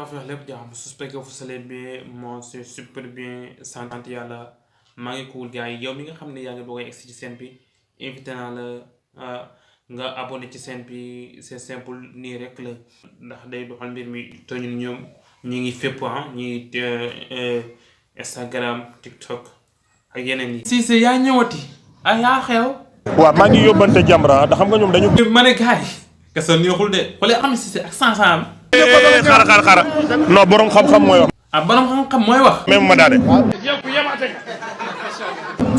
affaire lépp jàmm j'espère que vous allez bien moi c'est super bien sant yàlla maa ngi cool gars yi yow mi nga xam ne yaa ngi bëgg a egsi ci chaîne bi invité naa la nga abonné ci chaîne bi c'est simple nii rek la ndax day doxal mbir mi te ñun ñoom ñi ngi fépp ñi Instagram TikTok ak yeneen yi. Cissé yaa ñëwati yaa xew. waaw maa ngi yóbbante Jamra ndax xam nga ñoom dañu. ma ne gars yi. kese neexul de xoolee xam Cissé ak sansaam. xara non borom xam-xam mooy wax. borom xam-xam mooy wax. même ma daane.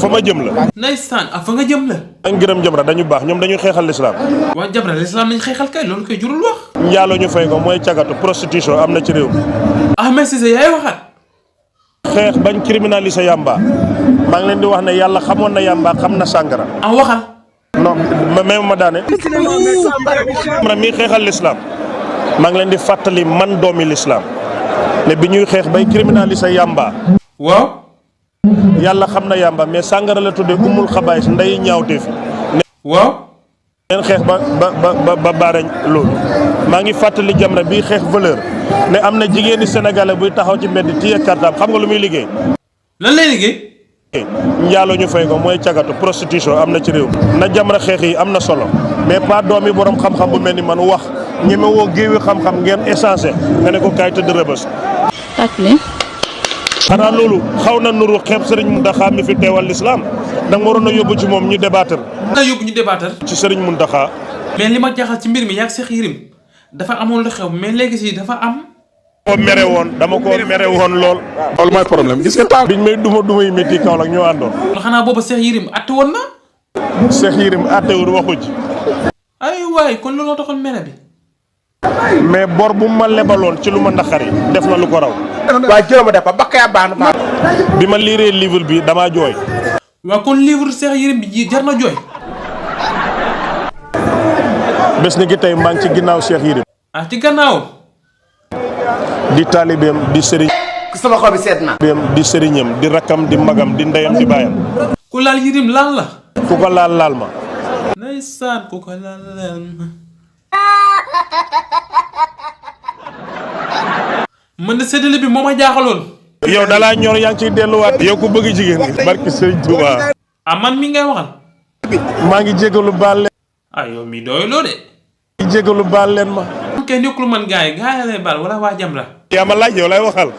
fa ma jëm la. ndeysaan fa nga jëm la. maa ngi gërëm Jamra dañu baax ñoom dañuy xeexal l'islam. waa Jamra l'islam nañ xeexal kay loolu koy jurul wax. njaaloo ñu fay ko mooy cagatu prostitution am na ci réew mi. mais Cissé yaay waxaat. xeex bañ criminaliser yamba maa ngi leen di wax ne yàlla xamoon na yamba xam na sàngara. waxal. non même ma daane. Jamra mi xeexal l'islam maa ngi leen di fàttali man doomi l'islam ne bi ñuy xeex bay criminaliser yamba. waaw. yàlla xam na yamba mais sàngara la tuddee umul xabaayis nday ñaawteef. waaw. ngeen xeex ba baarañ loolu maa ngi fàttali Jamra bii xeex valeur ne am na jigéeni sénégalais buy taxaw ci mbedd téye kartaam xam nga lu muy liggéey. lan lay liggéey. njaaloo ñu fay ko mooy cagatu prostitution am na ci réew mi. na Jamra xeex yi am na solo mais pas doomi borom xam-xam bu mel ni man wax ñeme woo géewi xam-xam ngeen échangé nga ne ko kaay tëdd rëbës. xanaa loolu xaw na nuru xeeb Serigne Mountakha mi fi teewal l'islam da nga waroon a yóbbu ci moom ñu débattre. ñu débattre. ci Serigne Mountakha. mais li ma jaaxal ci mbir mi yaa Cheikh Yérim dafa amoon lu xew mais léegi si dafa am. dama ko mere woon lool. loolu mooy problème gis nga temps. biñ may duma yi métti Kaolack ñoo àndoon. xanaa booba Cheikh Yérim atte woon na. Cheikh Yérim attewul waxu ci. ay waay kon looloo taxoon mere bi. mais bor bu ma lebaloon ci lu ma naqari def na lu ko raw. waaye jërëma def ba kaya baax na. bi ma liiree livre bi damaa jooy. waaw kon livre Cheikh Yérim bi jar na jooy. bés ni ki tey maa ngi ci ginnaaw Cheikh Yérim. ci gannaaw. di taalibeem di sëriñ. sama xol bi seet na. di sëriñam di rakkam di magam di ndeyam di baayam. ku laal Yérim laal la. ku ko laal ma. ndeysaan ku ko laal ma. man de séddale bi moo ma jaaxaloon. yow dalaa ñor yaa ngi ciy delluwaat. yow ku bëgg jigéen ñi. barki Sëriñ Tuubaa. man mi ngay waxal. maa ngi jégalu baal leen. yow mi doyuloo de. maa ngi jégalu baal leen ma. kenn nekkul man gars yi lay baal wala waa Jamra. yaa ma laaj yow lay waxal.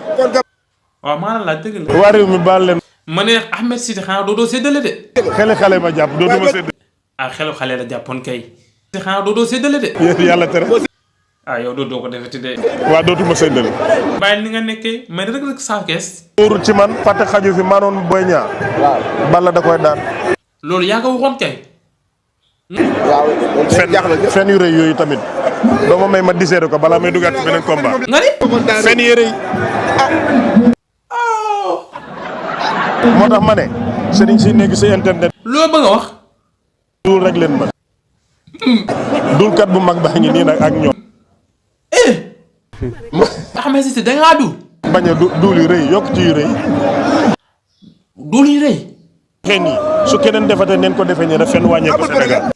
waaw maa la laaj dëgg la. waa réew mi baal leen. ma ne Ahmed Cissé xanaa dootoo séddale de. xele xale ma jàpp dootuma séddale. xelu xale la jàppoon kay. xanaa dootoo séddale de. yàlla tere. yow doo ko defati de. waa dootuma séddale. bàyyi ni nga nekkee mais rek saa kees. wóorul ci man fàtte xaju fi maanoon Boy Niang. waaw Balla da koy daan. loolu yaa ko waxoon kay. waaw fen yu rëy yooyu tamit doo ma may ma diseere ko balaa may dugaat ci beneen combat. nga ni. fen yu rëy. moo tax ma ne. sëriñ si nekk si internet. loo bëgg a wax. duul rek leen ma. duulkat bu mag baa ngi nii nag ak ñoom. Ahmed Cissé da ngaa duul. bañ a duul yu rëy yokk ci yu rëy. duul yu rëy. xëy na su keneen defatee neen ko defee nii rek fen wàññeeku Sénégal.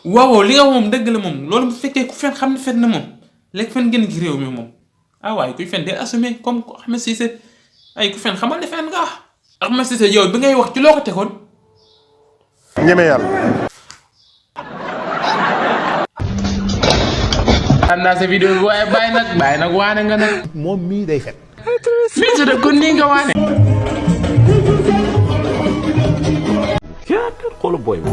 waaw li nga wax moom dëgg la moom loolu bu fekkee ku fen xam ne fen na moom léegi fen gën ci réew mi moom waaye kuy fen de assumé comme Ahmed Cissé ku fen xamal ne fen nga Ahmed Cissé yow bi ngay wax ci loo ko tegoon. ñeme yàlla. xam naa sa vidéo bi waaye bàyyi nag waane nga nag. moom mii day fen. fii si de kon nii nga waane. xoolu booy ba